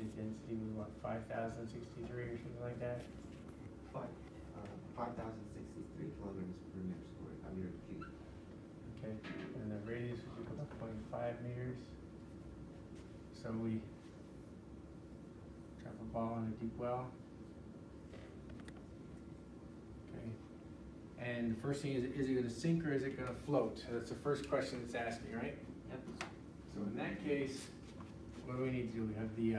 the density was what, 5,063 or something like that? 5,063 kilograms per meter squared, meter cubed. Okay, and the radius was equal to 0.5 meters. So we drop a ball in a deep well. Okay, and the first thing is it going to sink or is it going to float? So that's the first question it's asking, right? Yep. So in that case, what do we need to do? We have the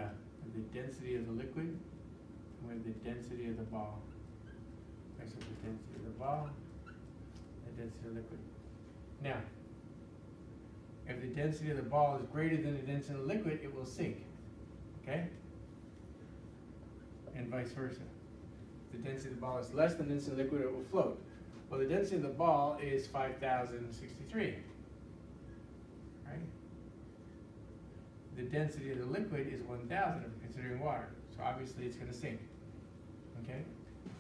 density of the liquid, and we have the density of the ball. Okay, so the density of the ball, the density of the liquid. Now, if the density of the ball is greater than the density of the liquid, it will sink, okay? And vice versa. If the density of the ball is less than the density of the liquid, it will float. Well, the density of the ball is 5,063, right? The density of the liquid is 1,000 if we're considering water. So obviously it's going to sink, okay?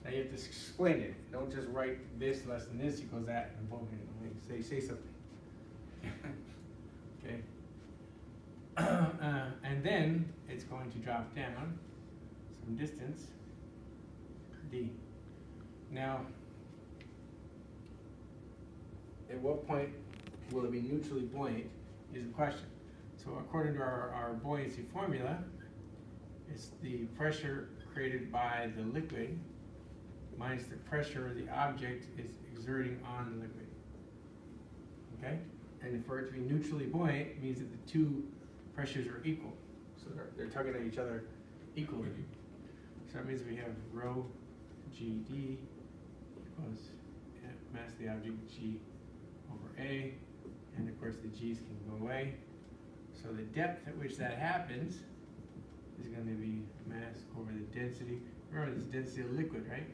Now you have to explain it. Don't just write this less than this equals that and boom, say something. Okay. And then it's going to drop down some distance, d. Now, at what point will it be neutrally buoyant is the question. So according to our buoyancy formula, it's the pressure created by the liquid minus the pressure the object is exerting on the liquid. Okay? And for it to be neutrally buoyant, it means that the two pressures are equal. So they're tugging at each other equally. So that means we have rho GD equals mass of the object G over A. And of course the G's can go away. So the depth at which that happens is going to be mass over the density. Remember, this is density of liquid, right?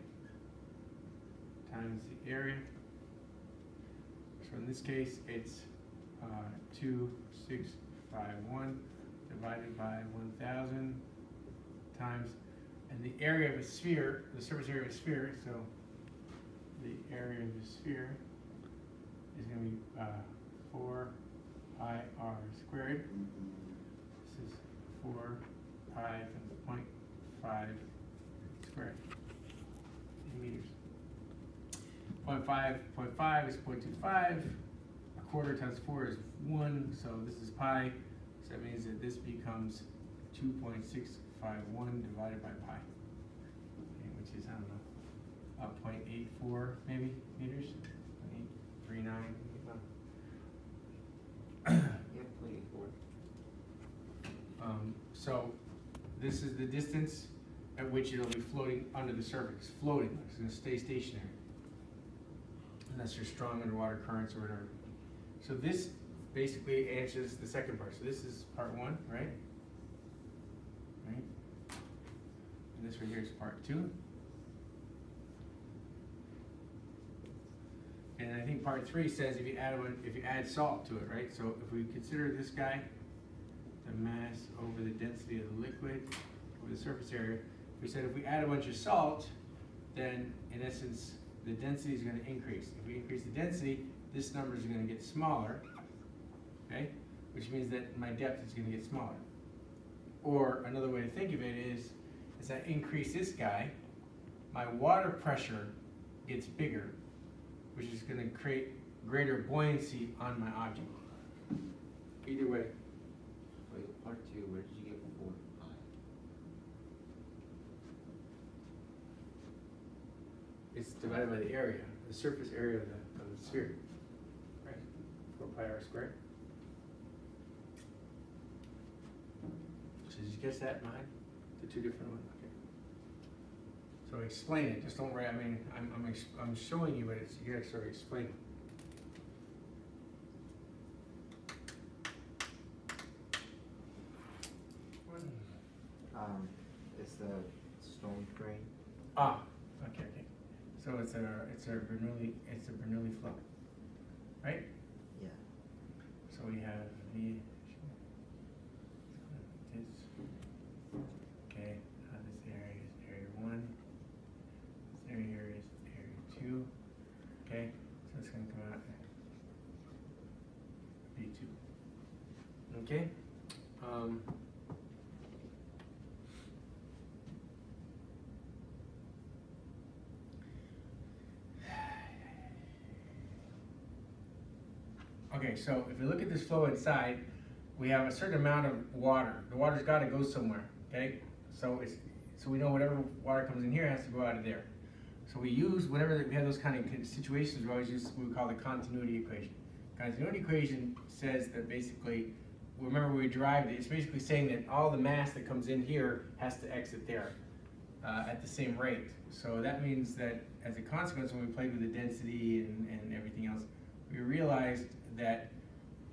Times the area. So in this case, it's 2,651 divided by 1,000 times, and the area of a sphere, the surface area of a sphere, so the area of the sphere is going to be 4 pi r squared. This is 4 pi times 0.5 squared in meters. 0.5 is 0.25. A quarter times 4 is 1. So this is pi. So that means that this becomes 2.651 divided by pi, okay, which is, I don't know, 0.84 maybe meters. 0.839. Yep, 0.84. So this is the distance at which it'll be floating under the surface. Floating. It's going to stay stationary unless there's strong underwater currents or whatever. So this basically answers the second part. So this is part 1, right? Right? And this right here is part 2. And I think part 3 says if you add salt to it, right? So if we consider this guy, the mass over the density of the liquid over the surface area, we said if we add a bunch of salt, then in essence the density is going to increase. If we increase the density, this number is going to get smaller, okay? Which means that my depth is going to get smaller. Or another way to think of it is, as I increase this guy, my water pressure gets bigger, which is going to create greater buoyancy on my object. Either way. Wait, part 2, where did you get 4 pi? It's divided by the area, the surface area of the sphere. Right? 4 pi r squared. So did you guess that in mind? The two different ones? Okay. So explain it. Just don't write. I mean, I'm showing you, but it's you gotta sort of explain it. It's the stone frame. Ah, okay. So it's a Bernoulli flow, right? Yeah. So we have the this. Okay, this area is area 1. This area here is area 2. Okay, so it's going to come out B2. Okay. Okay, so if you look at this flow inside, we have a certain amount of water. The water's gotta go somewhere, okay? So we know whatever water comes in here has to go out of there. So we use, whenever we have those kind of situations, we always use what we call the continuity equation. Continuity equation says that basically, remember we derived it, it's basically saying that all the mass that comes in here has to exit there at the same rate. So that means that as a consequence, when we played with the density and everything else, we realized that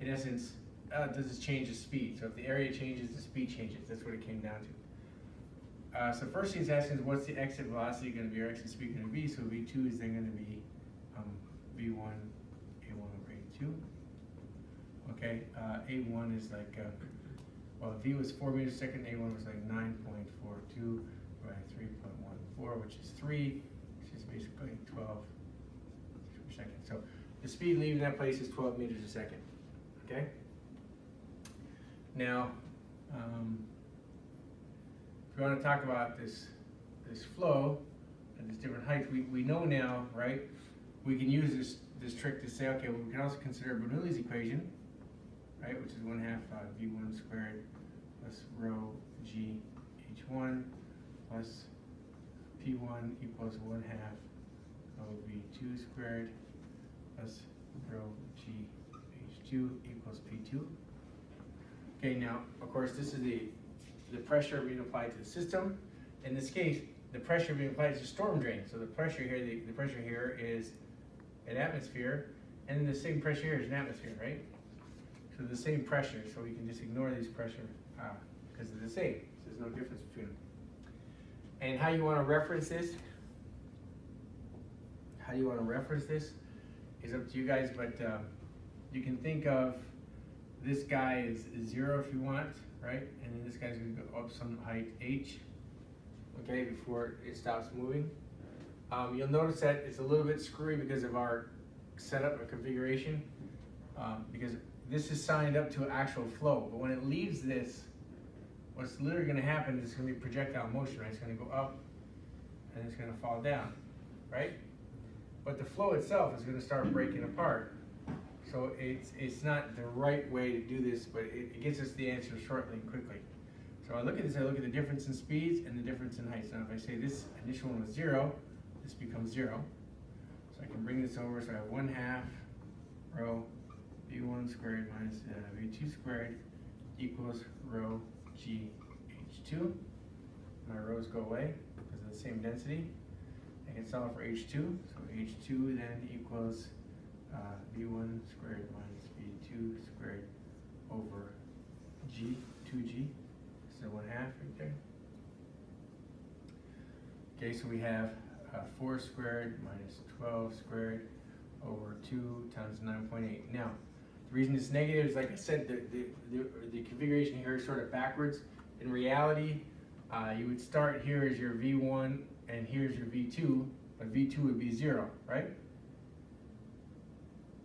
in essence, does this change the speed? So if the area changes, the speed changes. That's what it came down to. So first thing it's asking is what's the exit velocity going to be, or exit speed going to be? So V2 is then going to be V1, A1 over A2. Okay, A1 is like, well, V was 4 meters a second, A1 was like 9.42 by 3.14, which is 3, which is basically 12 per second. So the speed leaving that place is 12 meters a second. Okay? Now, if we want to talk about this flow at this different heights, we know now, right? We can use this trick to say, okay, well, we can also consider Bernoulli's equation, right, which is 1/2 V1 squared plus rho G H1 plus P1 equals 1/2 of V2 squared plus rho G H2 equals P2. Okay, now, of course, this is the pressure being applied to the system. In this case, the pressure being applied to the storm drain. So the pressure here, the pressure here is an atmosphere, and the same pressure here is an atmosphere, right? So the same pressure, so we can just ignore these pressure because they're the same. So there's no difference between them. And how you want to reference this? How you want to reference this is up to you guys, but you can think of this guy is 0 if you want, right? And then this guy's going to go up some height h, okay, before it stops moving. You'll notice that it's a little bit screwy because of our setup or configuration, because this is signed up to actual flow. But when it leaves this, what's literally going to happen is it's going to be projectile motion, right? It's going to go up and it's going to fall down, right? But the flow itself is going to start breaking apart. So it's not the right way to do this, but it gets us the answer shortly and quickly. So I look at this, I look at the difference in speeds and the difference in heights. Now if I say this initial one was 0, this becomes 0. So I can bring this over, so I have 1/2 rho V1 squared minus V2 squared equals rho G H2. My rho's go away because of the same density. I can solve for H2, so H2 then equals V1 squared minus V2 squared over G, 2G, so 1/2 right there. Okay, so we have 4 squared minus 12 squared over 2 times 9.8. Now, the reason it's negative is, like I said, the configuration here is sort of backwards. In reality, you would start here as your V1 and here's your V2, but V2 would be 0, right?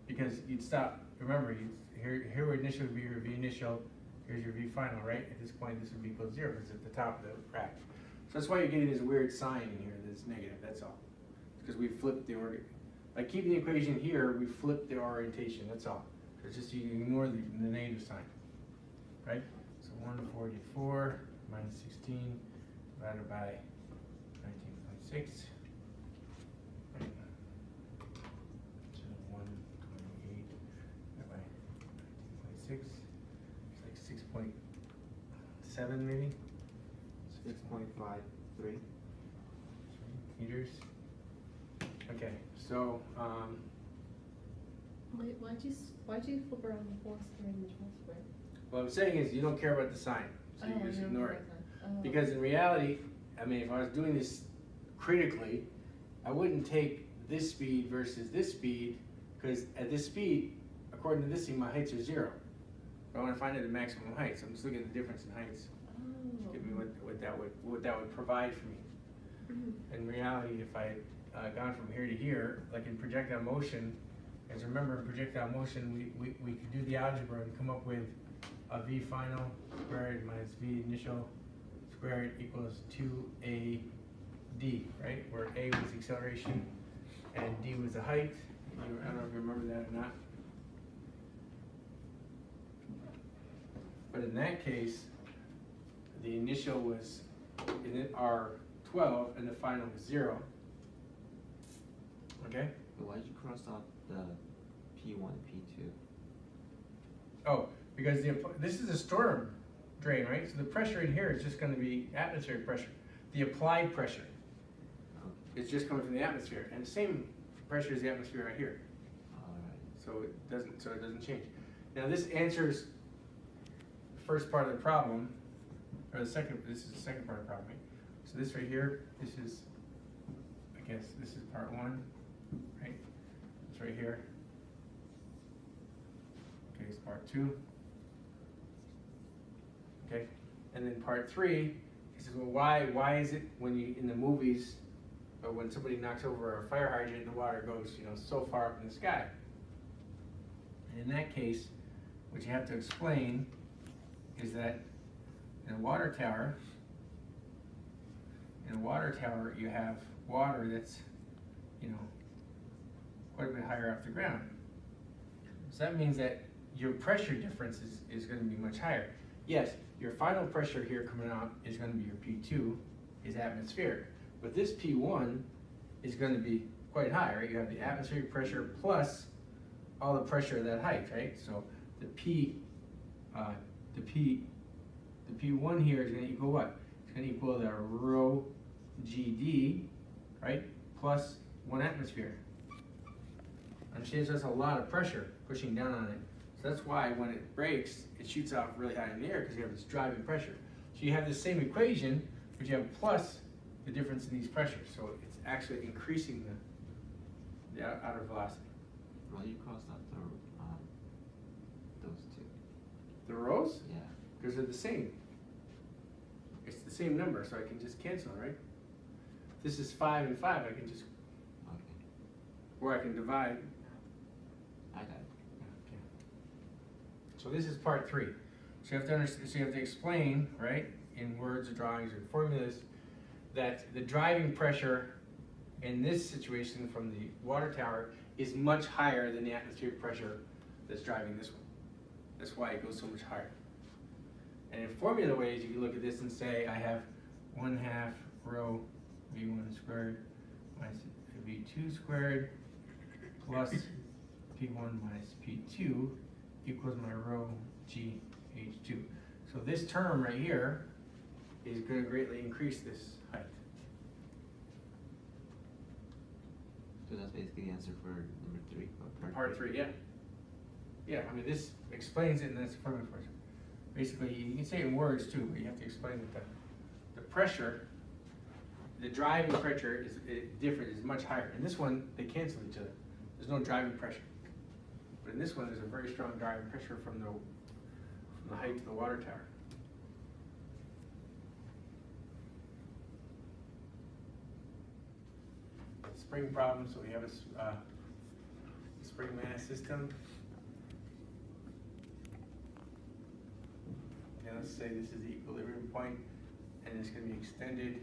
Because you'd stop, remember, here would initially be your V initial, here's your V final, right? At this point, this would be equal to 0 because it's at the top of the rack. So that's why you're getting this weird sign in here that's negative, that's all. Because we flipped the order. By keeping the equation here, we flipped the orientation, that's all. So it's just you ignore the negative sign, right? So 144 minus 16 divided by 19.6. Right. So 128 divided by 19.6. It's like 6.7 maybe? 6.53 meters. Okay, so Wait, why'd you flip around the 4 squared and the 12 squared? what I'm saying is you don't care about the sign, so you just you ignore don't it. care about that. Because in reality, I mean, if I was doing this critically, I wouldn't take this speed versus this speed, because at this speed, according to this thing, my heights are 0. But I want to find out the maximum height, so I'm just looking at the difference in heights. Give me what that would provide for me. In reality, if I had gone from here to here, like in projectile motion, as remember in projectile motion, we could do the algebra and come up with a V final squared minus V initial squared equals 2AD, right? Where A was acceleration and D was the height. I don't know if you remember that or not. but in that case, the initial was in it R12 and the final was 0. Okay? But why'd you cross out the P1 and P2? Oh, because this is a storm drain, right? So the pressure in here is just going to be atmospheric pressure. The applied pressure is just coming from the atmosphere, and the same pressure as the atmosphere right here. Alright. So it doesn't change. Now this answers the first part of the problem, or this is the second part of the problem, right? So this right here, this is, I guess, this is part 1, right? It's right here. Okay, it's part 2. Okay, and then part 3, he says, well, why is it when you, in the movies, or when somebody knocks over a fire hydrant, the water goes, so far up in the sky? And in that case, what you have to explain is that in a water tower, you have water that's, quite a bit higher off the ground. So that means that your pressure difference is going to be much higher. Yes, your final pressure here coming out is going to be your P2, is atmospheric. But this P1 is going to be quite high, right? You have the atmospheric pressure plus all the pressure at that height, right? So the P1 here is going to equal what? It's going to equal the rho GD, right? Plus 1 atmosphere. Understand, so that's a lot of pressure pushing down on it. So that's why when it breaks, it shoots off really high in the air, because you have this driving pressure. So you have the same equation, but you have plus the difference in these pressures. So it's actually increasing the outer velocity. Why you crossed out those two? The rows? Yeah. Because they're the same. It's the same number, so I can just cancel, right? This is 5 and 5, I can just, Okay. or I can divide. I got it. Okay. So this is part 3. So you have to understand, so you have to explain, right, in words or drawings or formulas, that the driving pressure in this situation from the water tower is much higher than the atmospheric pressure that's driving this one. That's why it goes so much higher. And in formula ways, you can look at this and say, I have 1/2 rho V1 squared minus V2 squared plus P1 minus P2 equals my rho GH2. So this term right here is going to greatly increase this height. So that's basically the answer for number 3. Part 3, yeah. Yeah, I mean, this explains it, and that's the formula for it. Basically, you can say it in words too, but you have to explain that the pressure, the driving pressure is different, is much higher. In this one, they cancel each other. There's no driving pressure. But in this one, there's a very strong driving pressure from the height of the water tower. Spring problem, so we have a spring mass system. And let's say this is the equilibrium point, and it's going to be extended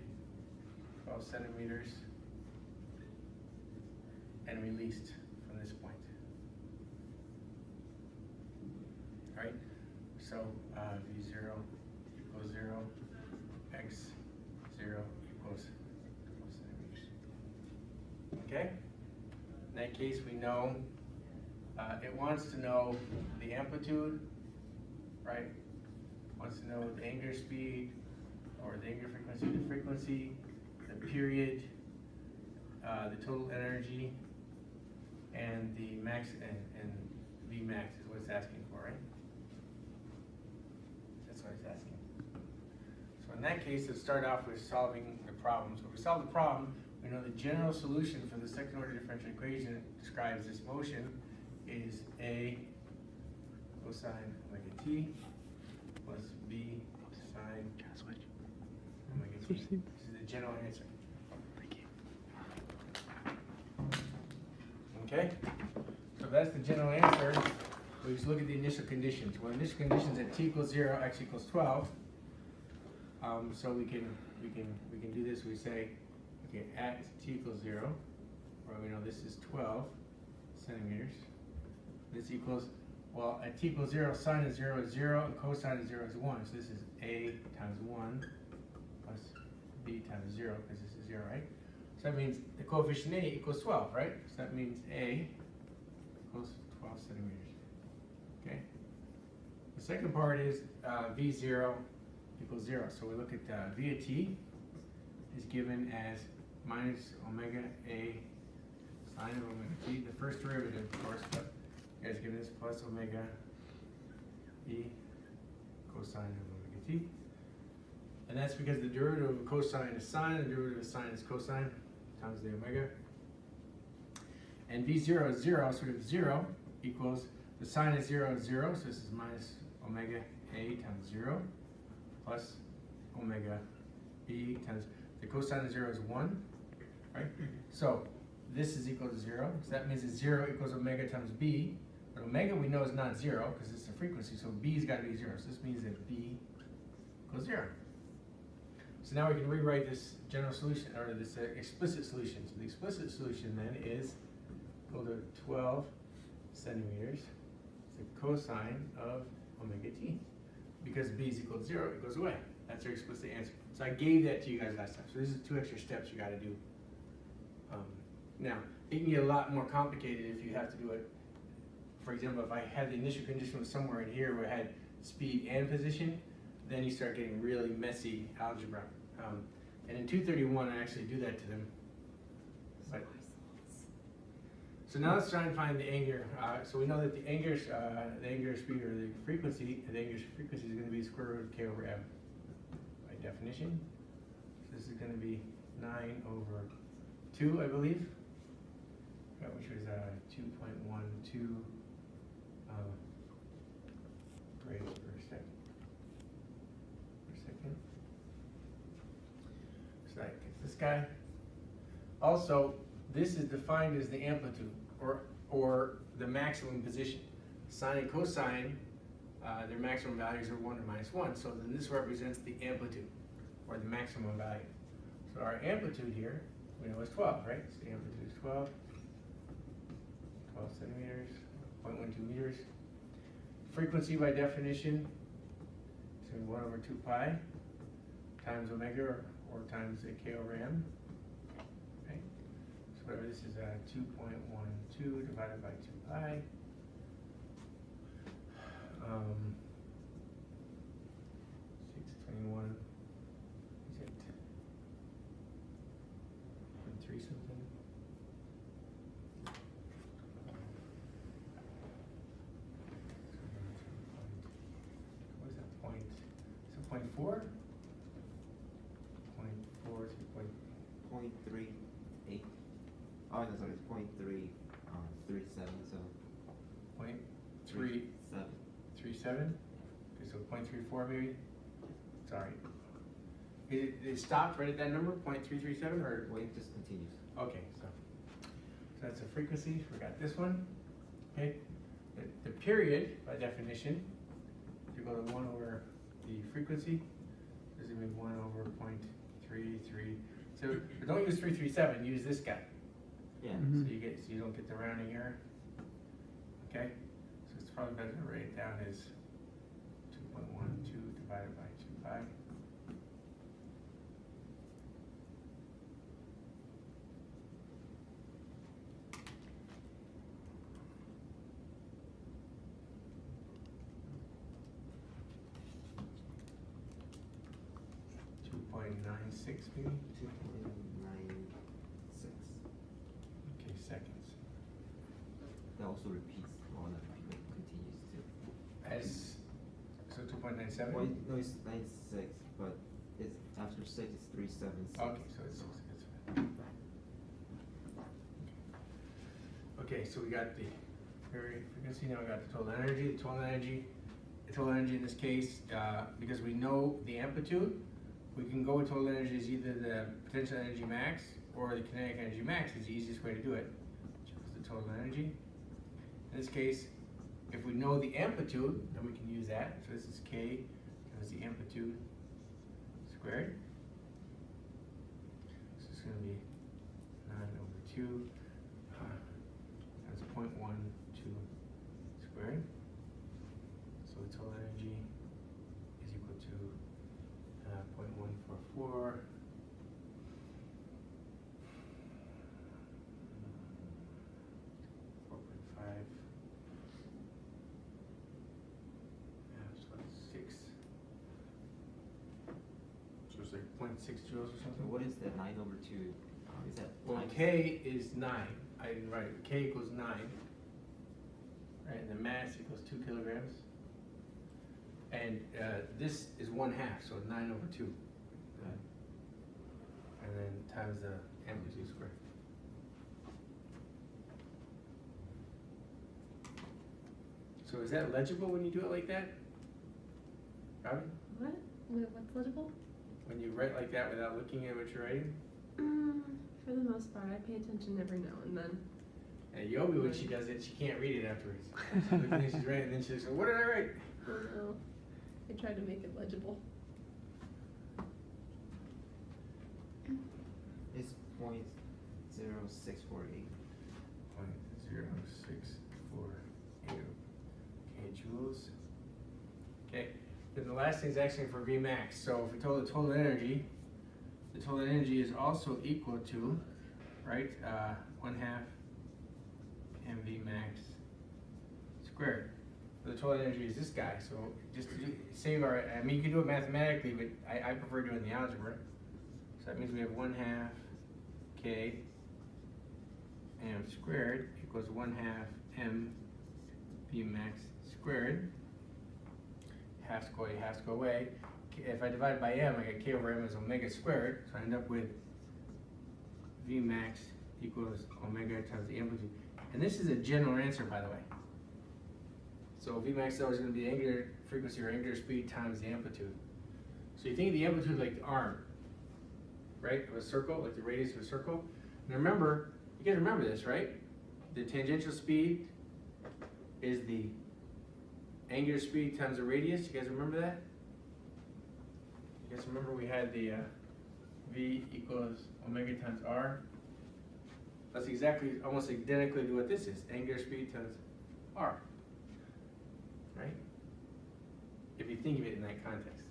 12 centimeters and released from this point. All right, so V0 equals 0, X0 equals 12 centimeters. Okay? In that case, we know it wants to know the amplitude, right? Wants to know the angular speed, or the angular frequency, the period, the total energy, and the max, and V max is what it's asking for, right? That's what it's asking. So in that case, let's start off with solving the problem. So if we solve the problem, we know the general solution for the second order differential equation that describes this motion is A cosine omega t plus B sine omega t. This is the general answer. Okay? So that's the general answer. We just look at the initial conditions. Well, initial conditions at t equals 0, x equals 12. So we can do this. We say, okay, at t equals 0, where we know this is 12 centimeters. This equals Well, at t equals 0, sine of 0 is 0, and cosine of 0 is 1. So this is a times 1 plus b times 0, because this is 0, right? So that means the coefficient a equals 12, right? So that means a equals 12 centimeters. Okay? The second part is v0 equals 0. So we look at v of t is given as minus omega a sine of omega t, the first derivative, of course, but you guys given this plus omega e cosine of omega t. And that's because the derivative of cosine is sine, the derivative of sine is cosine times the omega. And v0 is 0, so we have 0 equals, the sine of 0 is 0, so this is minus omega a times 0 plus omega e times, the cosine of 0 is 1, right? So this is equal to 0, so that means that 0 equals omega times b, but omega we know is not 0 because it's a frequency, so b's got to be 0, so this means that b equals 0. So now we can rewrite this general solution, or this explicit solution. So the explicit solution then is equal to 12 centimeters, the cosine of omega t. Because b is equal to 0, it goes away. That's our explicit answer. So I gave that to you guys last time. So this is 2 extra steps you got to do. Now, it can get a lot more complicated if you have to do it. For example, if I had the initial condition was somewhere in here where I had speed and position, then you start getting really messy algebra. And in 231, I actually do that to them. But, so now let's try and find the angular. So we know that the angular speed, or the frequency is going to be square root of k over m by definition. So this is going to be 9 over 2, I believe, which was 2.12 rads per second. So that gets this guy. Also, this is defined as the amplitude, or the maximum position. Sine and cosine, their maximum values are 1 or minus 1. So then this represents the amplitude, or the maximum value. So our amplitude here, we know is 12, right? So the amplitude is 12 centimeters, 0.12 meters. Frequency by definition is 1 over 2 pi times omega, or times k over m. Okay? So whatever this is 2.12 divided by 2 pi. 621, is it 0.3 something? What is that point? Is it 0.4? 0.4 to 0.38. Oh, no, sorry, it's 0.337, so 0.337? 37. Okay, so 0.34 maybe? Sorry. It stopped right at that number, 0.337, or? Well, it just continues. Okay, so that's a frequency. We got this one. Okay, the period by definition, if you go to 1 over the frequency, this is going to be 1 over 0.33. So but don't use 337. Use this guy. Yeah. So you don't get the rounding error. Okay, so it's probably better to write it down as 2.12 divided by 2 pi. .96 maybe? 2.96. Okay, seconds. That also repeats, well, not repeats, but continues too. As, so 2.97? Well, no, it's 96, but it's after 6, it's 376. Okay, so it's 6. Okay, so we got the frequency, now we got the total energy. The total energy in this case, because we know the amplitude, we can go with total energy as either the potential energy max or the kinetic energy max is the easiest way to do it, which is the total energy. In this case, if we know the amplitude, then we can use that. So this is K times the amplitude squared. So it's going to be 9 over 2 times 0.12 squared. for .5. Yeah, so it's 6. So it's like 0.6 joules or So something. what is that 9/2? Is that Well, times- K is 9. I didn't write it. K equals 9. Right, and the mass equals 2 kilograms. And this is 1/2, so 9/2. Okay. And then times the amplitude squared. So is that legible when you do it like that? Robin? What? Wait, what's legible? When you write like that without looking at what you're writing? For the most part, I pay attention every now and then. And Yobi, when she does it, she can't read it afterwards. She's looking at she's writing, and then she's like, what did I write? I don't know. I try to make it legible. It's 0.0648. 0.0648. Okay, joules. Okay, then the last thing is actually for Vmax. So if we told the total energy is also equal to, right, 1/2 mV max squared. So the total energy is this guy. So just to save our, I mean, you can do it mathematically, but I prefer doing the algebra. So that means we have 1/2 K m squared equals 1/2 m v max squared. Halves go away, halves go away. If I divide by m, I get k over m is omega squared, so I end up with v max equals omega times the amplitude. And this is a general answer, by the way. So v max is always going to be angular frequency or angular speed times the amplitude. So you think of the amplitude like the arm, right, of a circle, like the radius of a circle. And remember, you guys remember this, right? The tangential speed is the angular speed times the radius. You guys remember that? You guys remember we had the V equals omega times R? That's exactly, almost identically to what this is. Angular speed times R. Right? If you think of it in that context.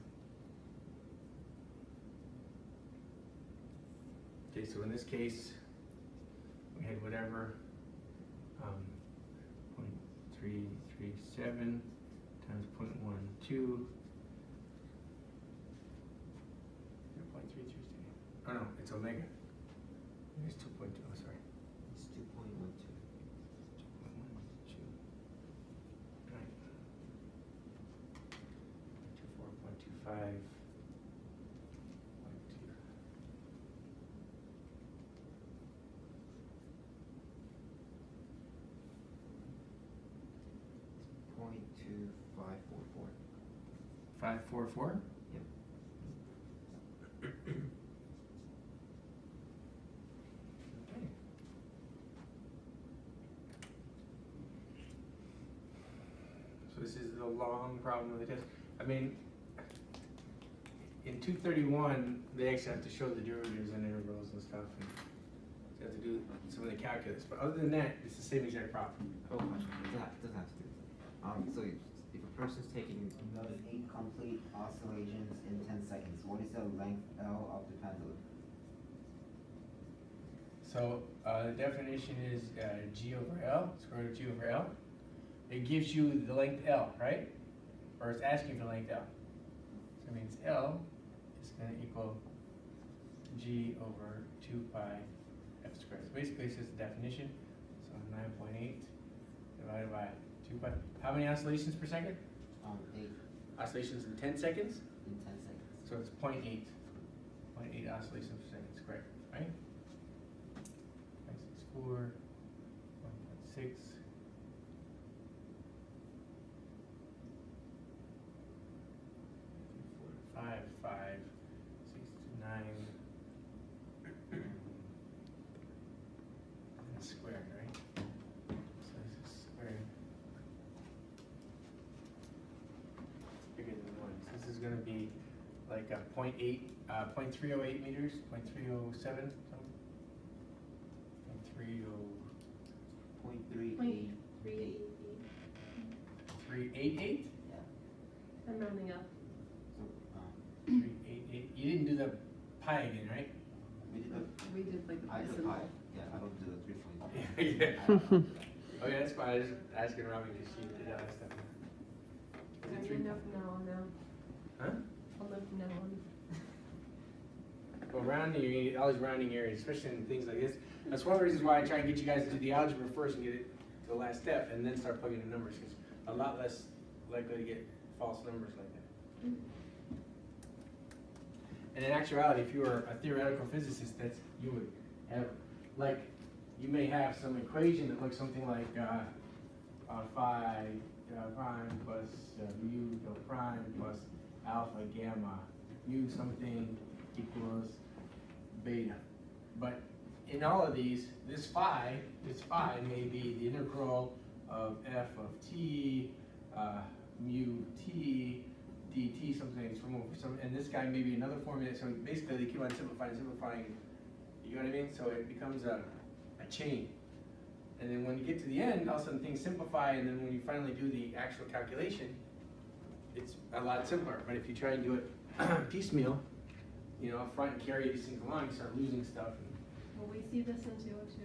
Okay, so in this case, we had whatever, 0.337 times 0.12. 0.337. Oh no, it's omega. It's 2.2. Oh, sorry. It's 2.12. 2.12. Right. 24.25. 0.2544. 544. Yep. Okay. So this is the long problem of the test. I mean, in 231, they actually have to show the derivatives and integrals and stuff, and they have to do some of the calculus. But other than that, it's the same exact problem. Oh, gosh, it doesn't have to do that. So if a person's taking Those 8 complete oscillations in 10 seconds. What is the length L of the pendulum? So the definition is G over L, square root of G over L. It gives you the length L, right? Or it's asking for length L. So it means L is going to equal G over 2 pi f squared. So basically this is the definition. So 9.8 divided by 2 pi. How many oscillations per second? 8 Oscillations in 10 seconds? in 10 seconds. So it's 0.8. 0.8 oscillations per second squared, right? 0.64, 1.6. 5, 5, 6, 9. And squared, right? So this is squared. Bigger than 1. So this is going to be like a 0.8, 0.308 meters, 0.307, something. 0.30, 0.38. 388? Yeah. I'm rounding up. So, 388. You didn't do the pi again, right? We did the, We did like the I pi did the symbol. pi, yeah, I don't do the 340. Yeah. Okay, that's fine, I was just asking Robbie because she did that stuff. Is I it three? know from now on now. Huh? I'll know from now on. Well, rounding, you need all these rounding areas, especially in things like this. That's one of the reasons why I try and get you guys to do the algebra first and get it to the last step, and then start plugging in numbers, because a lot less likely to get false numbers like that. And in actuality, if you were a theoretical physicist, you would have, like, you may have some equation that looks something like phi prime plus mu del prime plus alpha gamma mu something equals beta. But in all of these, this phi may be the integral of f of t mu t dt something from over some, and this guy may be another formula. So basically, they keep on simplifying. You know what I mean? So it becomes a chain. And then when you get to the end, all of a sudden things simplify, and then when you finally do the actual calculation, it's a lot simpler. But if you try and do it piecemeal, you know, up front and carry these things along, you start losing stuff. Will we see this in 202?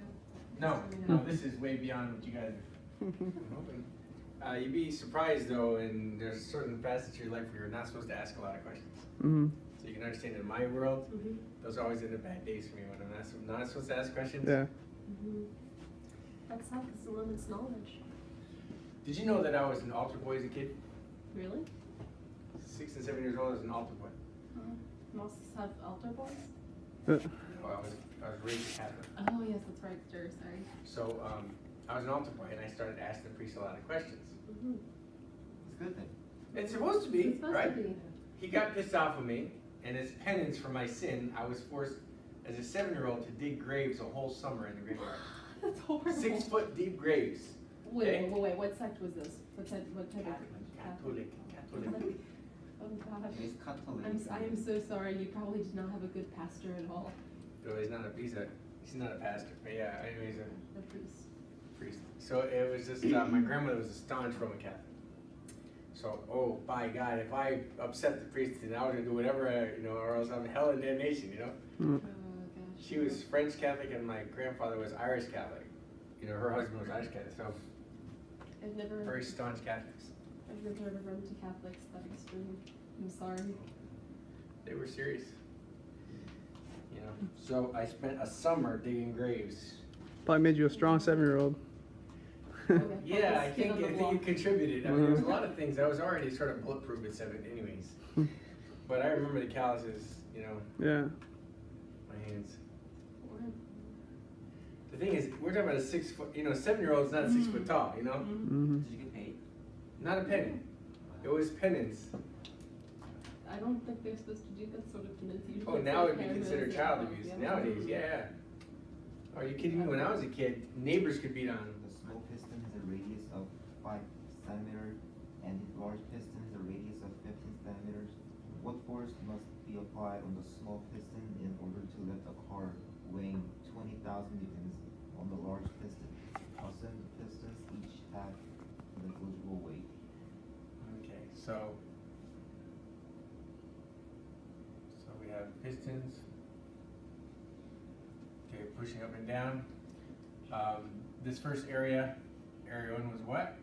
No, this is way beyond what you guys are hoping. You'd be surprised though, and there's certain facets of your life where you're not supposed to ask a lot of questions. Mm-hmm. So you can understand in my world, Mm-hmm. those always end up bad days for me when I'm not supposed to ask questions. Yeah. Mm-hmm. That's how this limits knowledge. Did you know that I was an altar boy as a kid? Really? 6 and 7 years old as an altar boy. Mosques have altar boys? No, I was raised Catholic. Oh, yes, that's right, sure, sorry. So I was an altar boy, and I started asking the priest a lot of questions. Mm-hmm. It's a good thing. It's supposed to be, It's supposed right? to be. He got pissed off with me, and as penance for my sin, I was forced, as a 7-year-old, to dig graves a whole summer in the graveyard. That's horrible. 6 foot deep graves. Wait, what sect was this? What type of? Catholic. Catholic. Oh gosh. It's Catholic. I am so sorry, you probably did not have a good pastor at all. No, he's not a pastor, but yeah, anyway, he's a The priest. priest. So it was just, my grandmother was a staunch Roman Catholic. So, oh, by God, if I upset the priest, then I was gonna do whatever, or else I'm hell and damnation, you know? Mm. Oh gosh. She was French Catholic and my grandfather was Irish Catholic. Her husband was Irish Catholic, so I've never very staunch Catholics. heard of Roman Catholics that extreme. I'm sorry. They were serious. So I spent a summer digging graves. Probably made you a strong 7-year-old. Okay, Yeah, I focus, kid think on the it block. contributed. I mean, there was a lot of things. I was already sort of bulletproof at 7 anyways. But I remember the calluses, Yeah. my hands. The thing is, we're talking about a 6 foot, 7-year-old's not 6 foot tall, Mm-hmm. Did you get paid? Not a penny. It was penance. I don't think they're supposed to do that sort of penance. Oh, now it'd be considered child abuse. Nowadays, yeah. Are you kidding me? When I was a kid, neighbors could beat on them. The small piston has a radius of 5 centimeters, and the large piston has a radius of 15 centimeters. What force must be applied on the small piston in order to lift a car weighing 20,000 newtons on the large piston? Also, the pistons each have negligible weight. Okay, so we have pistons. Okay, pushing up and down. This first area 1 was what?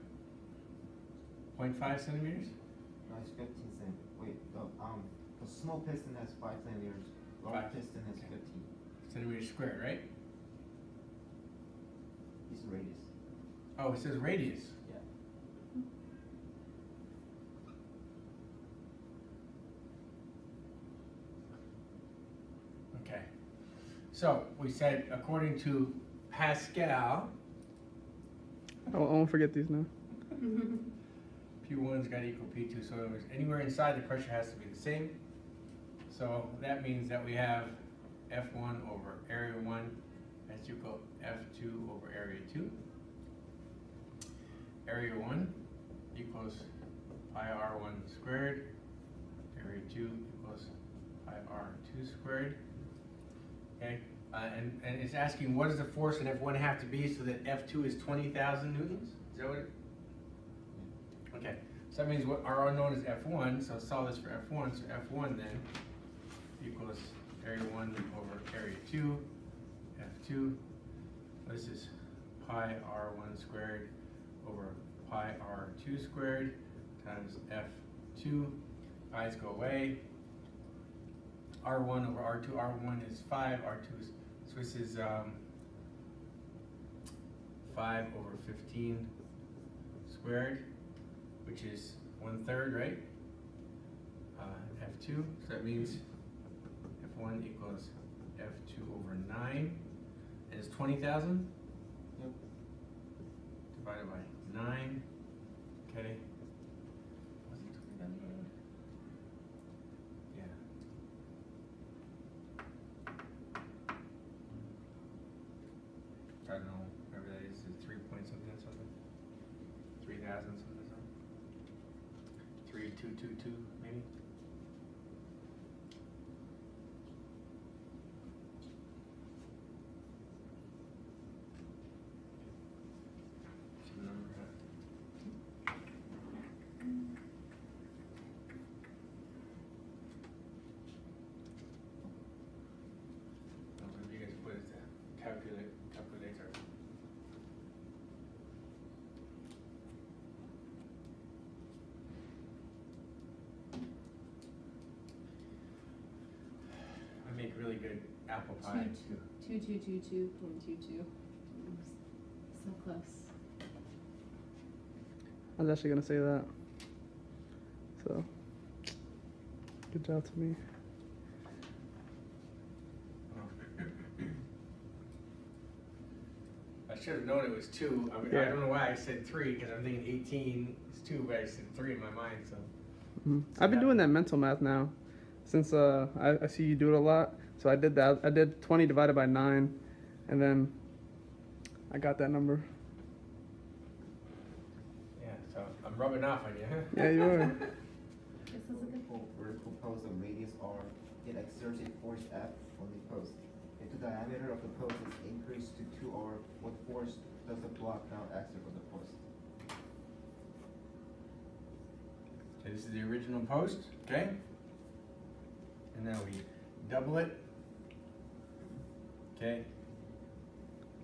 0.5 centimeters? No, it's 15 centimeters. Wait, the small piston has 5 centimeters. Large 5. piston has Okay. 15. Centimeters squared, right? It's the radius. Oh, it says radius. Yeah. Okay. So we said according to Pascal, I won't forget these now. P1's got to equal P2, so it was anywhere inside the pressure has to be the same. So that means that we have F1 over area 1 has to equal F2 over area 2. Area 1 equals pi R1 squared. Area 2 equals pi R2 squared. Okay, and it's asking what does the force in F1 have to be so that F2 is 20,000 newtons? Is that what it? Okay, so that means what our unknown is F1, so solve this for F1, so F1 then equals area 1 over area 2, F2. This is pi R1 squared over pi R2 squared times F2. I's go away. R1 over R2. R1 is 5, R2 is, so this is 5 over 15 squared, which is 1/3, right? F2, so that means F1 equals F2 over 9, and it's 20,000? Yep. Divided by 9, okay. Was it 20,000? Yeah. I don't know, whatever that is 3 point something, 3,000 something, 3,222 maybe? Some number, huh? Whatever you guys put it to calculator. I make really good apple pie too. 2222.22. So close. I was actually gonna say that. So, good job to me. I should have known it was 2. I mean, I don't know why I said 3 because I'm thinking 18 is 2, but I said 3 in my mind. So I've been doing that mental math now, since I see you do it a lot. So I did that. I did 20 divided by 9, and then I got that number. yeah, so I'm rubbing off on you, huh? Yeah, you are. This is a good. Vertical post of radius r, it exerts a force F on the post. If the diameter of the post is increased to 2r, what force does the block now exert on the post? Okay, this is the original post, okay? And now we double it. Okay.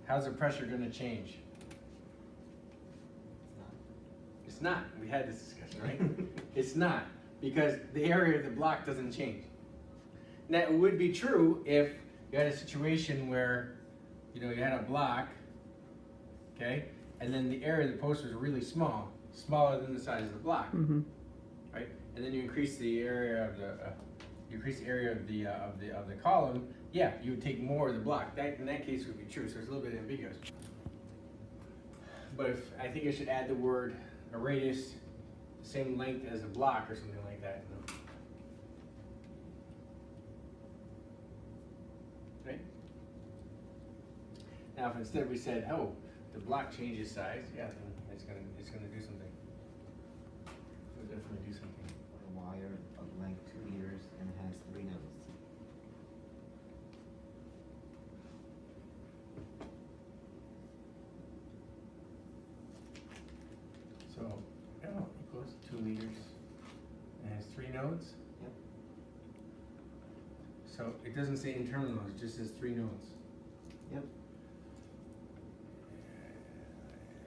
How's the pressure going to change? It's not. We had this discussion, right? It's not, because the area of the block doesn't change. Now, it would be true if you had a situation where, you know, you had a block, okay, and then the area of the post was really small, smaller than the size of the block, Mm-hmm. right? And then you increase the area of the column. Yeah, you would take more of the block. That in that case would be true. So it's a little bit ambiguous. But if I think I should add the word a radius, same length as a block or something like that. You know? Right? Now, if instead we said, oh, the block changes size, yeah, then it's gonna do something. It'll definitely do something. A wire of length 2 meters and has 3 nodes. So L equals 2 meters and has 3 nodes. Yep. So it doesn't say internal nodes, it just says 3 nodes. Yep.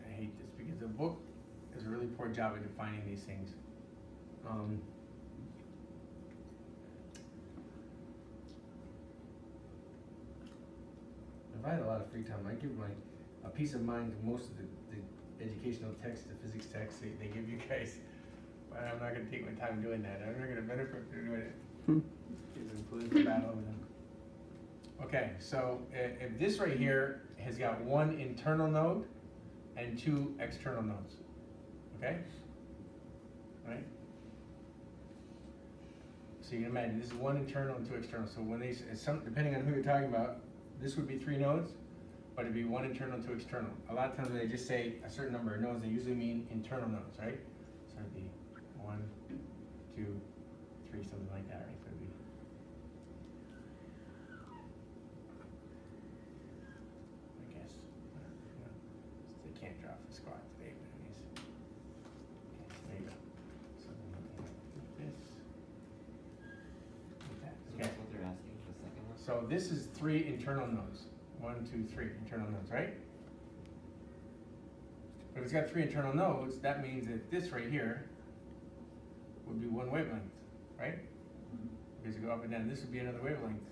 I hate this because the book does a really poor job of defining these things. If I had a lot of free time, I'd give a peace of mind to most of the educational texts, the physics texts they give you guys. But I'm not going to take my time doing that. I'm not going to benefit from doing it. It's a political battle with them. Okay, so if this right here has got 1 internal node and 2 external nodes, okay? Right? So you can imagine this is 1 internal and 2 external. So when they, depending on who you're talking about, this would be 3 nodes, but it'd be 1 internal, 2 external. A lot of times when they just say a certain number of nodes, they usually mean internal nodes, right? So it'd be 1, 2, 3, something like that, right? So it'd be I guess, you know, they can't draw for squat today, but anyways. Okay, so there you go. Something like this. Like that. So Okay. that's what they're asking, the second one? So this is 3 internal nodes. 1, 2, 3 internal nodes, right? But if it's got 3 internal nodes, that means that this right here would be 1 wavelength, right? Because you go up and down, this would be another wavelength.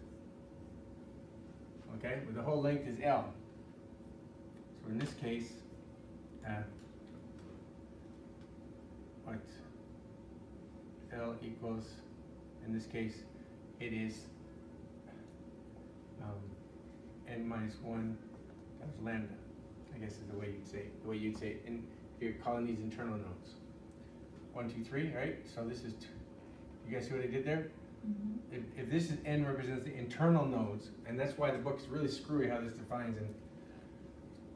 Okay, but the whole length is L. So in this case, what L equals, in this case, it is n minus 1 times lambda, I guess is the way you'd say it, and you're calling these internal nodes. 1, 2, 3, right? So this is, you guys see what I did there? If this is n represents the internal nodes, and that's why the book is really screwy how this defines, and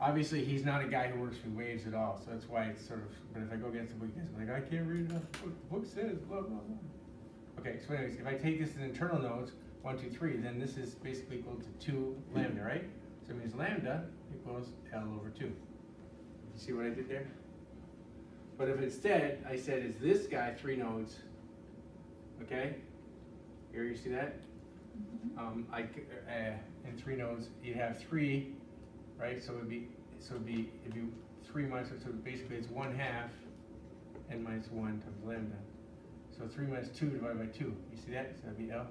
obviously he's not a guy who works with waves at all, so that's why it's sort of, but if I go against the book, you guys are like, I can't read it off the book, the book says blah, blah, blah. Okay, so anyways, if I take this as internal nodes, 1, 2, 3, then this is basically equal to 2 lambda, right? So it means lambda equals L over 2. You see what I did there? But if instead I said, is this guy 3 nodes, okay? Here you see that? In 3 nodes, you have 3, right? So it'd be 3 minus, so basically it's 1/2 n minus 1 times lambda. So 3 minus 2 divided by 2. You see that? So that'd be L.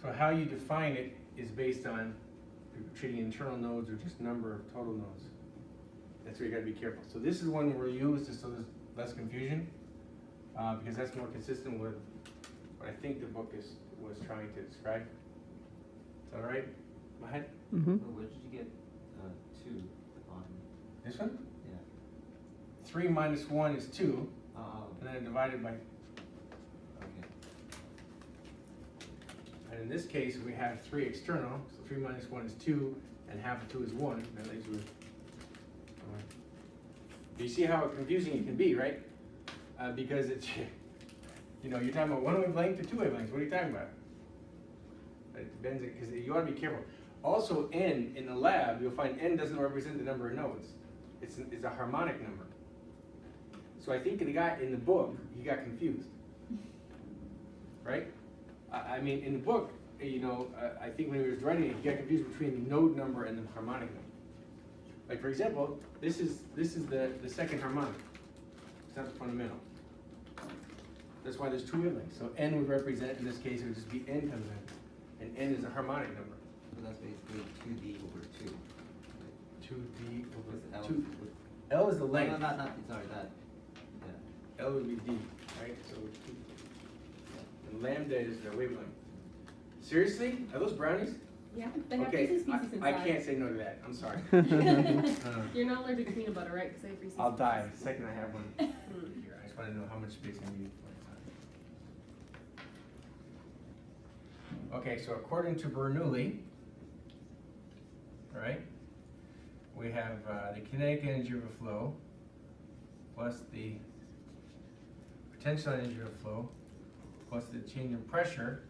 So how you define it is based on treating internal nodes or just number of total nodes. That's where you gotta be careful. So this is one we'll use just so there's less confusion, because that's more consistent with what I think the book was trying to describe. Is that all right? Mahed? Mm-hmm. Where did you get 2 on? This one? Yeah. 3 minus 1 is 2, Oh, and then divided by, okay. and in this case, we have 3 external, so 3 minus 1 is 2, and half of 2 is 1. That leaves you with. You see how confusing it can be, right? Because it's, you know, you're talking about 1 wavelength or 2 wavelengths. What are you talking about? It depends, because you ought to be careful. Also, n in the lab, you'll find n doesn't represent the number of nodes. It's a harmonic number. So I think the guy in the book, he got confused, right? I mean, in the book, you know, I think when he was writing it, he got confused between the node number and the harmonic number. Like for example, this is the second harmonic. It's not the fundamental. That's why there's 2 wavelengths. So n would represent, in this case, it would just be n times n. And n is a harmonic number. So that's basically 2D over 2. 2d over Because L 2. would- L is the No, length. no, not, sorry, that. Yeah. L would be d, right? So and lambda is the wavelength. Seriously? Are those brownies? Yeah, they have Okay, Reese's Pieces inside. I can't say no to that. I'm sorry. You're not allergic to peanut butter, right? Because I have Reese's I'll die Pieces. the second I have one. Here, I just want to know how much space I need for it. Okay, so according to Bernoulli, all right, we have the kinetic energy of a flow plus the potential energy of a flow plus the change in pressure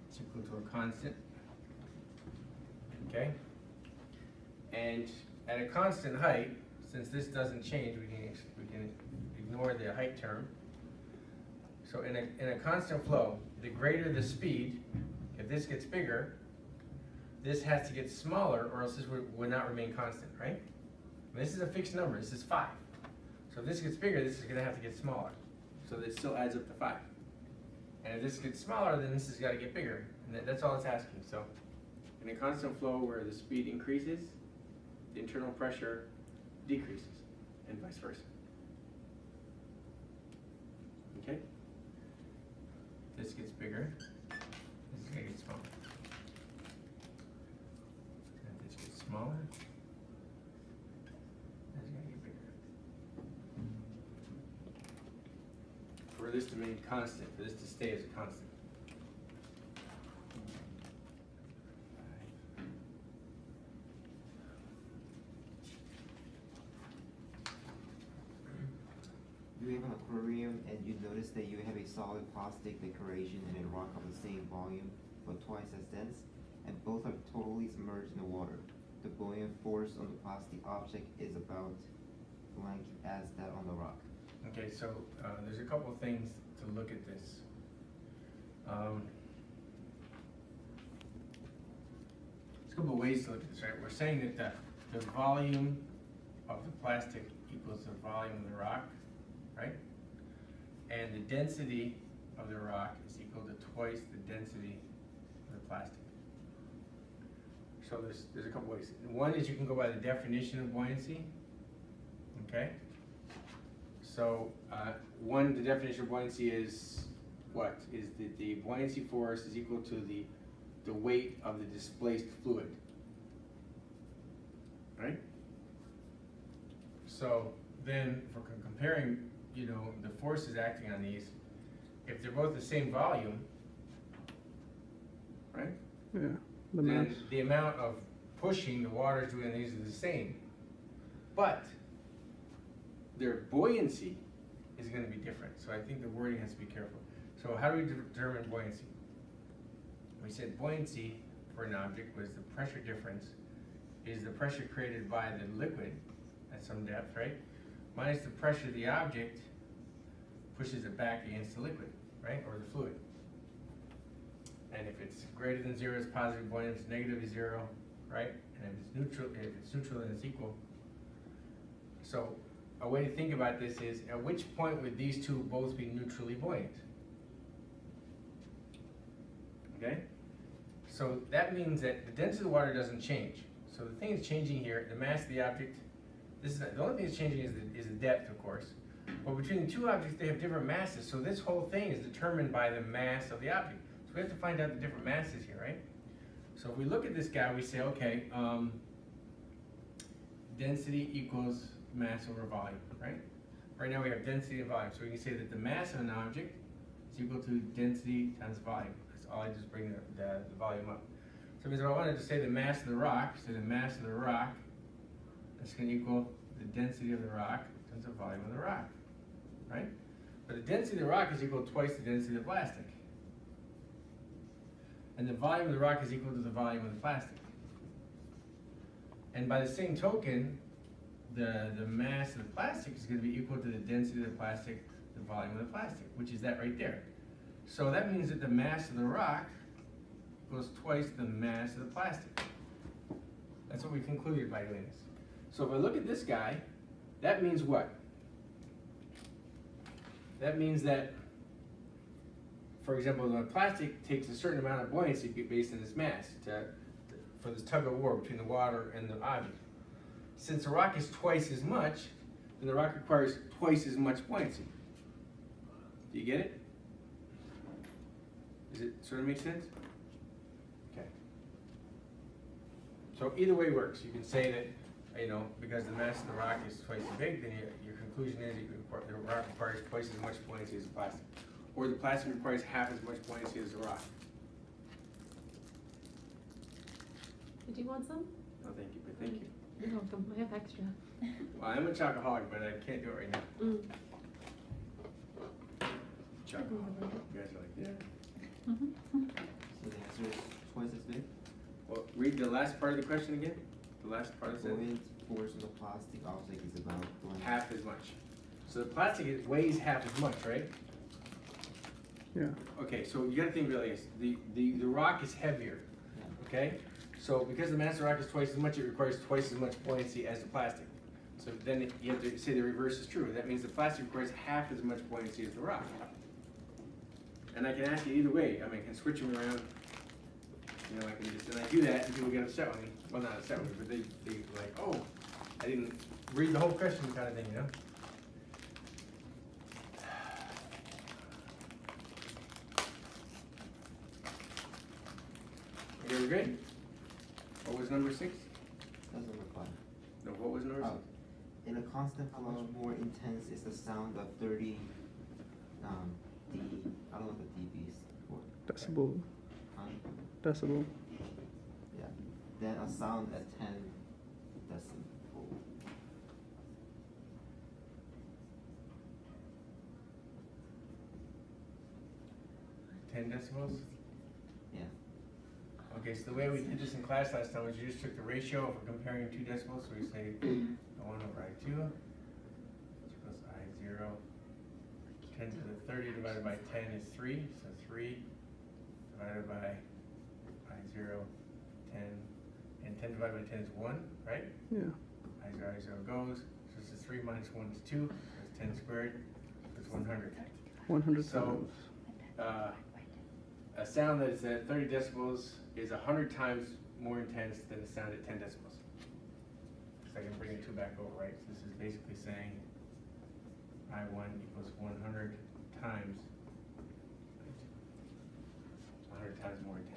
is equal to a constant. Okay? And at a constant height, since this doesn't change, we can ignore the height term. So in a constant flow, the greater the speed, if this gets bigger, this has to get smaller or else this would not remain constant, right? And this is a fixed number, this is 5. So if this gets bigger, this is gonna have to get smaller. So that still adds up to 5. And if this gets smaller, then this has gotta get bigger. And that's all it's asking. So in a constant flow where the speed increases, the internal pressure decreases, and vice versa. Okay? This gets bigger, this is gonna get smaller. And this gets smaller, this is gonna get bigger. For this to remain constant, for this to stay as a constant. You have an aquarium and you notice that you have a solid plastic decoration and a rock of the same volume but twice as dense, and both are totally submerged in the water. The buoyant force on the plastic object is about blank as that on the rock. Okay, so there's a couple of things to look at this. a couple of ways to look at this, right? We're saying that the volume of the plastic equals the volume of the rock, right? And the density of the rock is equal to twice the density of the plastic. So there's a couple ways. One is you can go by the definition of buoyancy, okay? So, the definition of buoyancy is what? Is that the buoyancy force is equal to the weight of the displaced fluid, right? So then, for comparing, you know, the forces acting on these, if they're both the same volume, right? Yeah, the mass. Then the amount of pushing the water's doing these is the same, but their buoyancy is going to be different. So I think the wording has to be careful. So how do we determine buoyancy? We said buoyancy for an object was the pressure difference is the pressure created by the liquid at some depth, right? Minus the pressure the object pushes it back against the liquid, right? Or the fluid. And if it's greater than 0, it's positive buoyant. If it's negative, it's 0, right? And if it's neutral, then it's equal. So a way to think about this is, at which point would these two both be neutrally buoyant? Okay? So that means that the density of the water doesn't change. So the thing that's changing here, the mass of the object, the only thing that's changing is the depth, of course. But between the two objects, they have different masses. So this whole thing is determined by the mass of the object. So we have to find out the different masses here, right? So if we look at this guy, we say, okay, density equals mass over volume, right? Right now we have density and volume. So we can say that the mass of an object is equal to density times volume. That's all I just bring the volume up. So it means if I wanted to say the mass of the rock, so the mass of the rock, that's going to equal the density of the rock times the volume of the rock, right? But the density of the rock is equal to twice the density of the plastic. And the volume of the rock is equal to the volume of the plastic. And by the same token, the mass of the plastic is going to be equal to the density of the plastic, the volume of the plastic, which is that right there. So that means that the mass of the rock equals twice the mass of the plastic. That's what we concluded by doing this. So if I look at this guy, that means what? That means that, for example, the plastic takes a certain amount of buoyancy based on its mass for this tug of war between the water and the object. Since the rock is twice as much, then the rock requires twice as much buoyancy. Do you get it? Does it sort of make sense? Okay. So either way works. You can say that, you know, because the mass of the rock is twice as big, then your conclusion is the rock requires twice as much buoyancy as the plastic. Or the plastic requires half as much buoyancy as the rock. Did you want some? No, thank you, but thank you. You're welcome. I have extra. Well, I'm a chocoholic, but I can't do it right now. Mm. Chocoholic. You guys are like, yeah. So the answer is twice as big? Well, read the last part of the question again. The last part of the Buoyant force of the plastic object is about half as much. So the plastic weighs half as much, right? Yeah. Okay, so you gotta think really, the rock is heavier, Yeah. okay? So because the mass of the rock is twice as much, it requires twice as much buoyancy as the plastic. So then you have to say the reverse is true. That means the plastic requires half as much buoyancy as the rock. And I can ask you either way. I mean, I can switch them around. You know, I can just, and I do that, and people get upset with me. Well, not upset with me, but they like, oh, I didn't read the whole question kind of thing, you know? Okay, we're good? What was number 6? Doesn't reply. No, what was number 6? In a constant flow, more intense is the sound of 30 D. I don't know what the dB is for. Decibel. Huh? Decibel. Yeah. Then a sound at 10 decibel. 10 decibels? Yeah. Okay, so the way we did this in class last time was you just took the ratio of comparing 2 decibels, so we say 1 over I2 equals I0. 10 to the 30 divided by 10 is 3, so 3 divided by I0, 10 and 10 divided by 10 is 1, right? Yeah. I0 goes, so this is 3 minus 1 is 2, that's 10 squared, that's 100. 100 So, times. A sound that is at 30 decibels is 100 times more intense than a sound at 10 decibels. So I can bring it 2 back over, right? So this is basically saying I1 equals 100 times, 100 times more intense.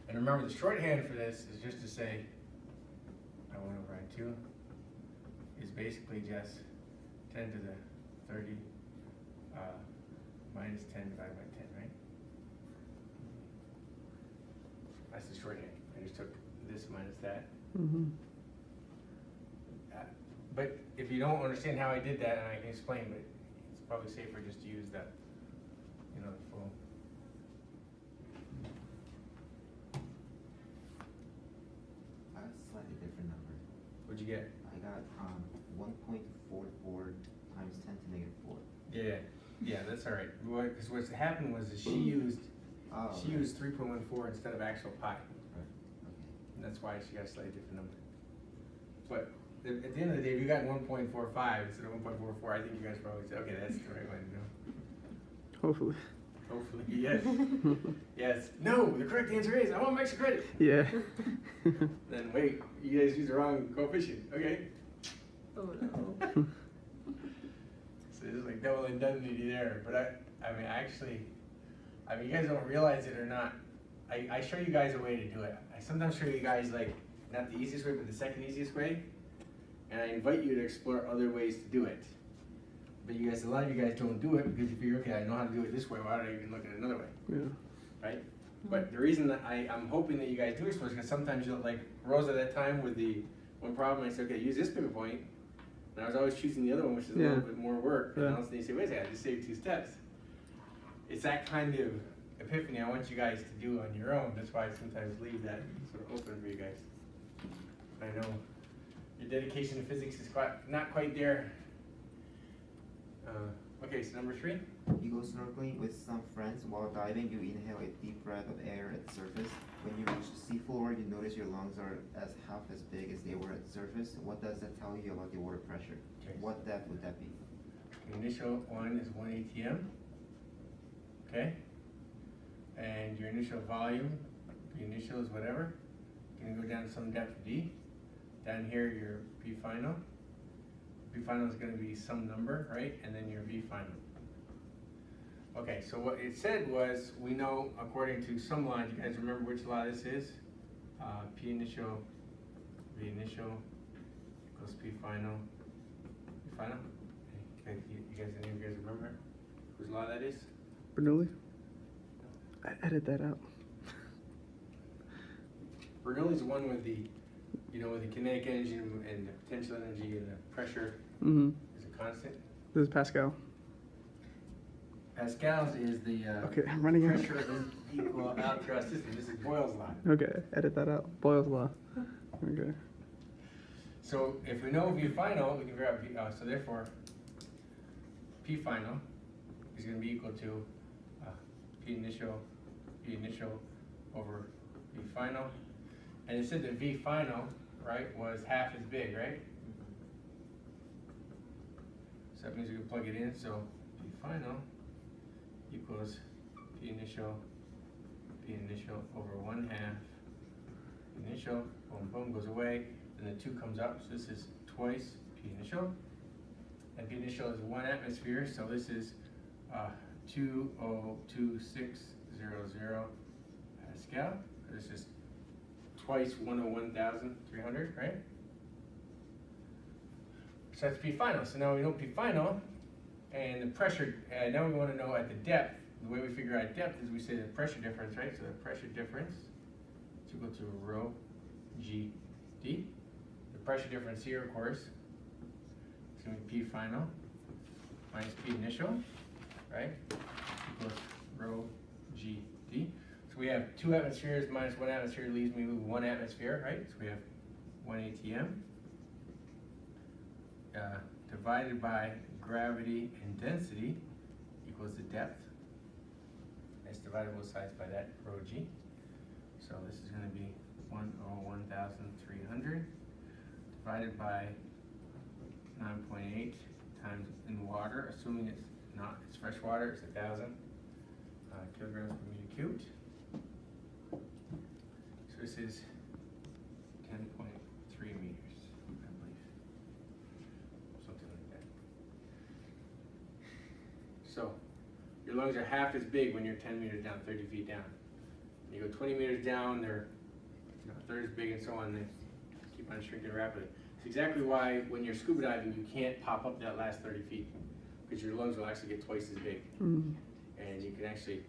And remember, the shorthand for this is just to say I1 over I2 is basically just 10 to the 30 minus 10 divided by 10, right? That's the shorthand. I just took this minus that. Mm-hmm. But if you don't understand how I did that, and I can explain, but it's probably safer just to use that, you know, the full. A slightly different number. What'd you get? I got 1.44 times 10 to negative 4. Yeah, that's all right. Because what's happened was that she used Oh, she right. used 3.14 instead of actual pi, Okay. and that's why she got a slightly different number. But at the end of the day, if you got 1.45 instead of 1.44, I think you guys probably said, okay, that's the right way to do it. Hopefully. Hopefully, yes. Yes. No, the correct answer is, I want some extra credit. Yeah. Then wait, you guys used the wrong coefficient. Okay. Oh no. So there's like double indemnity there. But I mean, you guys don't realize it or not. I show you guys a way to do it. I sometimes show you guys like, not the easiest way, but the second easiest way. And I invite you to explore other ways to do it. But you guys, a lot of you guys don't do it because you figure, okay, I know how to do it this way, why would I even look at it another way? Yeah. Right? But the reason that I'm hoping that you guys do explore is because sometimes you'll, like Rosa that time with the one problem, I said, okay, use this pivot point. And I was always choosing the other one, which is a little bit more work. Yeah. And all of a sudden you say, wait a second, I just saved 2 steps. It's that kind of epiphany I want you guys to do on your own. That's why I sometimes leave that sort of open for you guys. I know your dedication to physics is not quite there. Okay, so number 3. You go snorkeling with some friends. While diving, you inhale a deep breath of air at the surface. When you reach the seafloor, you notice your lungs are half as big as they were at the surface. What does that tell you about the water pressure? Okay. What depth would that be? The initial one is 1 ATM. Okay? And your initial volume, the initial is whatever. You're gonna go down to some depth D. Down here, your P final. P final is gonna be some number, right? And then your V final. Okay, so what it said was, we know according to some lines, you guys remember which law this is? P initial, V initial, equals P final, P final? Okay, you guys, any of you guys remember whose law that is? Bernoulli? I edit that out. Bernoulli's the one with the, with the kinetic energy and the potential energy and the pressure Mm-hmm. is a constant. This is Pascal. Pascal's is the Okay, I'm running out. pressure is equal out through our system. This is Boyle's law. Okay, edit that out. Boyle's law. Okay. So if we know V final, we can figure out V, so therefore, P final is going to be equal to P initial over V final. And it said that V final, right, was half as big, right? So that means we can plug it in, so P final equals P initial over 1/2 initial, boom, boom, goes away, and the 2 comes up, so this is twice P initial. And P initial is 1 atmosphere, so this is 202,600 Pascal. This is twice 101,300, right? So that's P final. So now we know P final, and the pressure, now we want to know at the depth. The way we figure out depth is we say the pressure difference, right? So the pressure difference is equal to rho G D. The pressure difference here, of course, is going to be P final minus P initial, right? Equals rho G D. So we have 2 atmospheres minus 1 atmosphere leaves me with 1 atmosphere, right? So we have 1 ATM. Divided by gravity and density equals the depth. Let's divide both sides by that, rho G. So this is gonna be 1,300 divided by 9.8 times in water, assuming it's fresh water, it's 1,000 kilograms per meter cubed. So this is 10.3 meters, I believe. Something like that. So, your lungs are half as big when you're 10 meters down, 30 feet down. When you go 20 meters down, they're a third as big and so on, they keep on shrinking rapidly. It's exactly why when you're scuba diving, you can't pop up that last 30 feet, because your lungs will actually get twice as big. Mm. And you can actually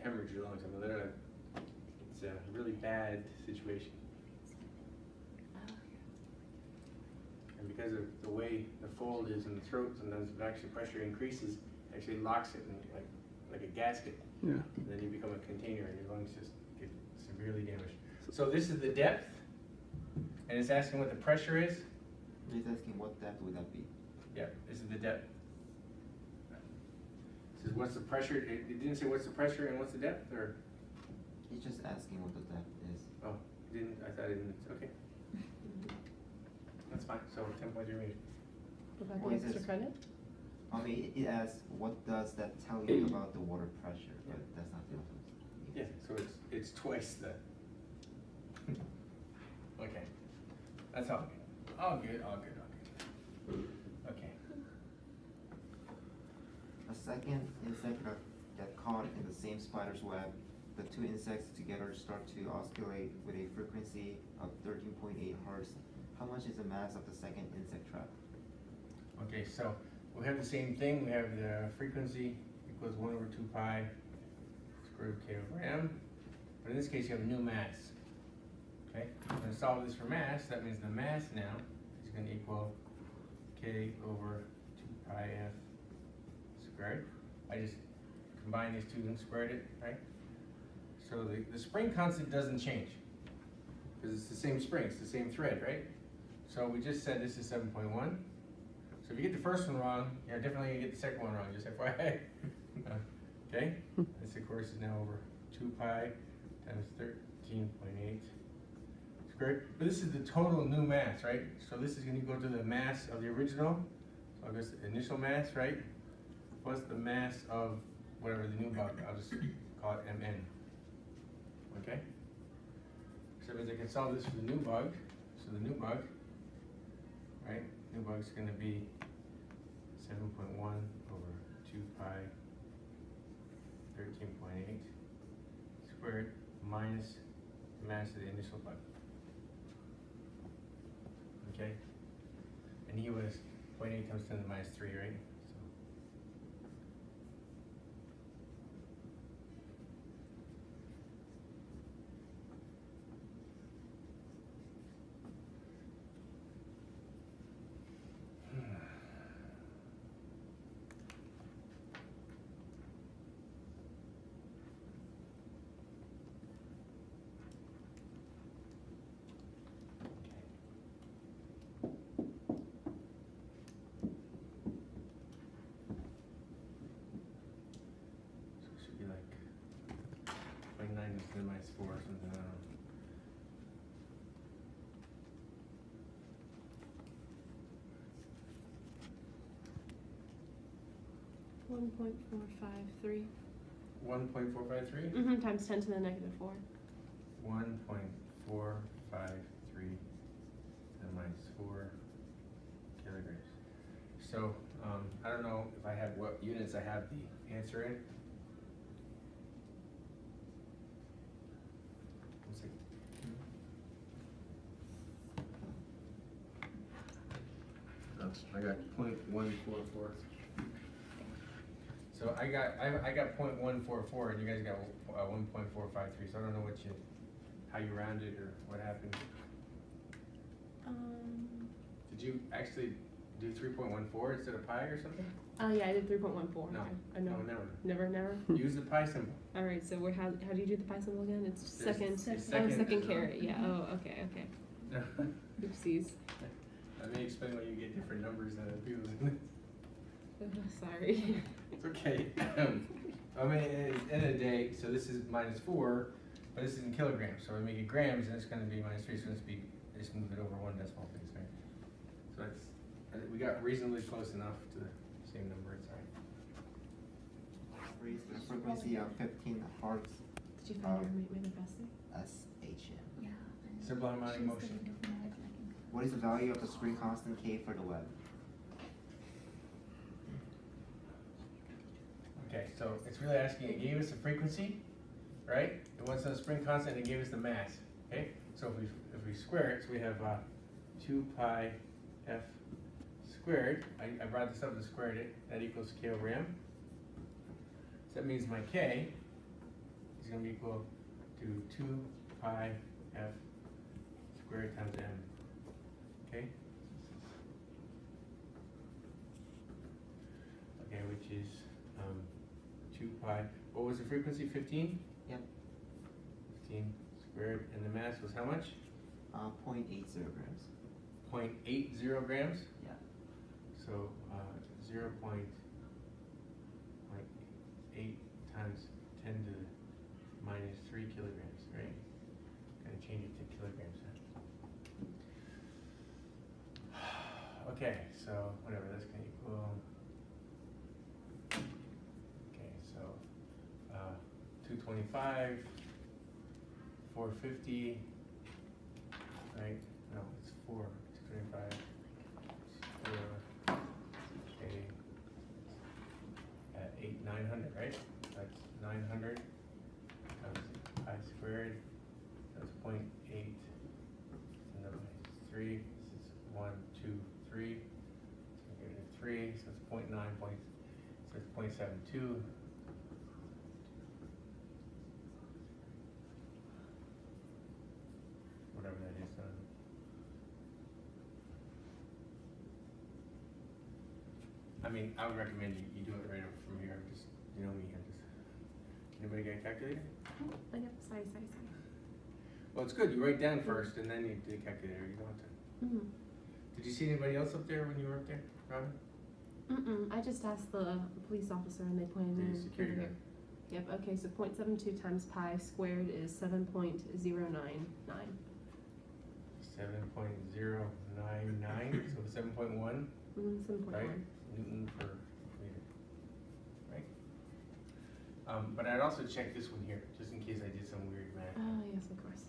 hemorrhage your lungs. I mean, literally, it's a really bad situation. And because of the way the fold is in the throat, sometimes if actually pressure increases, it actually locks it in like a gasket. Yeah. And then you become a container and your lungs just get severely damaged. So this is the depth, and it's asking what the pressure is. It's asking what depth would that be? Yeah, this is the depth. It says what's the pressure, it didn't say what's the pressure and what's the depth, or? It's just asking what the depth is. Oh, it didn't, I thought it didn't, okay. That's fine, so 10.3 meters. Would that What be is extra this? credit? I mean, it asks, what does that tell you about the water pressure, but that's not the answer. Yeah, so it's twice the. Okay, that's all good. All good, all good, all good. Okay. A second insect got caught in the same spider's web. The two insects together start to oscillate with a frequency of 13.8 hertz. How much is the mass of the second insect trap? Okay, so we have the same thing. We have the frequency equals 1 over 2 pi square root of k over m. But in this case, you have a new mass. Okay, I'm going to solve this for mass. That means the mass now is going to equal k over 2 pi f squared. I just combined these two and squared it, right? So the spring constant doesn't change because it's the same spring, it's the same thread, right? So we just said this is 7.1. So if you get the first one wrong, yeah, definitely you get the second one wrong, just FYI. Okay? This of course is now over 2 pi times 13.8 squared. But this is the total new mass, right? So this is going to go to the mass of the original. So I guess the initial mass, right? Plus the mass of whatever the new bug, I'll just call it Mn. Okay? So that means I can solve this for the new bug. So the new bug, right? New bug's going to be 7.1 over 2 pi 13.8 squared minus the mass of the initial bug. Okay? And he was 0.8 times 10 to the minus 3, right? So 4 or something, I don't know. $1.453. 1.453? Mm-hmm, times 10 to the negative 4. 1.453 to the minus 4 kilograms. So, I don't know if I have what units I have the answer in. Let's see. I got 0.144. So I got 0.144 and you guys got 1.453. So I don't know how you rounded or what happened. Did you actually do 3.14 instead of pi or something? Yeah, I did 3.14. No. I know. No, Never. Use the pi symbol. All right. So how do you do the pi symbol again? It's second. It's Oh, second. second caret. Yeah. Oh, okay. Oopsies. That may explain why you get different numbers than other people. Sorry. It's okay. I mean, at the end of the day, so this is minus 4, But this is in kilograms, so we make it grams, and it's gonna be minus 3, so it's be, just move it over one decimal place, right? So that's, we got reasonably close enough to the same number, it's all right. Raise the frequency of 15 hertz Did you find your rate faster? SHM. Yeah. Simple harmonic motion. What is the value of the spring constant K for the web? Okay, so it's really asking, it gave us the frequency, right? It wants a spring constant, and it gave us the mass, okay? So if we square it, so we have 2 pi f squared, I brought this up and squared it, that equals k over m. So that means my k is gonna be equal to 2 pi f squared times m, okay? Okay, which is 2 pi, what was the frequency, 15? Yep. 15 squared, and the mass was how much? 0.80 grams. 0.80 grams? Yeah. So, 0.8 times 10 to the minus 3 kilograms, right? Gonna change it to kilograms, huh? Okay, so whatever, that's gonna equal. Okay, so 225, 450, right? No, it's 4, 225, 4, okay, 900, right? That's 900 times pi squared, that's 0.8, and then minus 3, this is 1, 2, 3, so give it a 3, so it's 0.9, so it's 0.72. Whatever that is, I mean, I would recommend you do it right up from here, just, you know me, anybody got a calculator? Oh, I know, sorry. Well, it's good, you write down first and then you do the calculator, you don't have to. Mm-hmm. Did you see anybody else up there when you were up there, Robin? I just asked the police officer and they pointed me The in security over here. Yep, okay, so 0.72 times pi squared is 7.099. 7.099, so 7.1, 7.1. right? Newton per meter, right? But I'd also check this one here, just in case I did some weird math. Oh, yes, of course.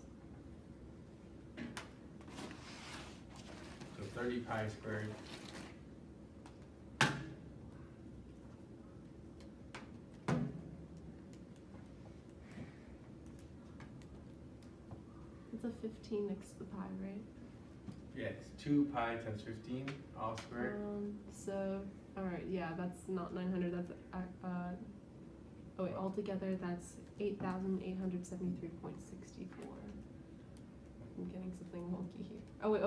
So 30 pi squared. It's a 15 next to the pi, right? Yeah, it's 2 pi times 15, all squared. So, alright, yeah, that's not 900, that's, oh wait, altogether that's 8,873.64. I'm getting something wonky here. Oh wait,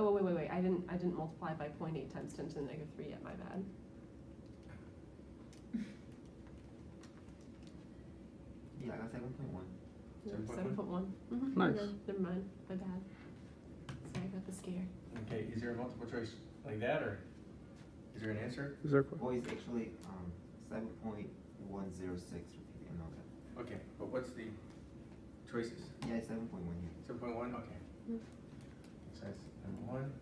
I didn't multiply by 0.8 times 10 to the negative 3 yet, my bad. Yeah, I got 7.1. 7.1? 7.1. Nice. Never mind, my bad. Sorry, I got the scare. Okay, is there a multiple choice like that, or is there an answer? Is there a question? Well, it's actually 7.106. If you know that. Okay, but what's the choices? Yeah, it's 7.1 here. 7.1, okay. Mhm. So that's number 1.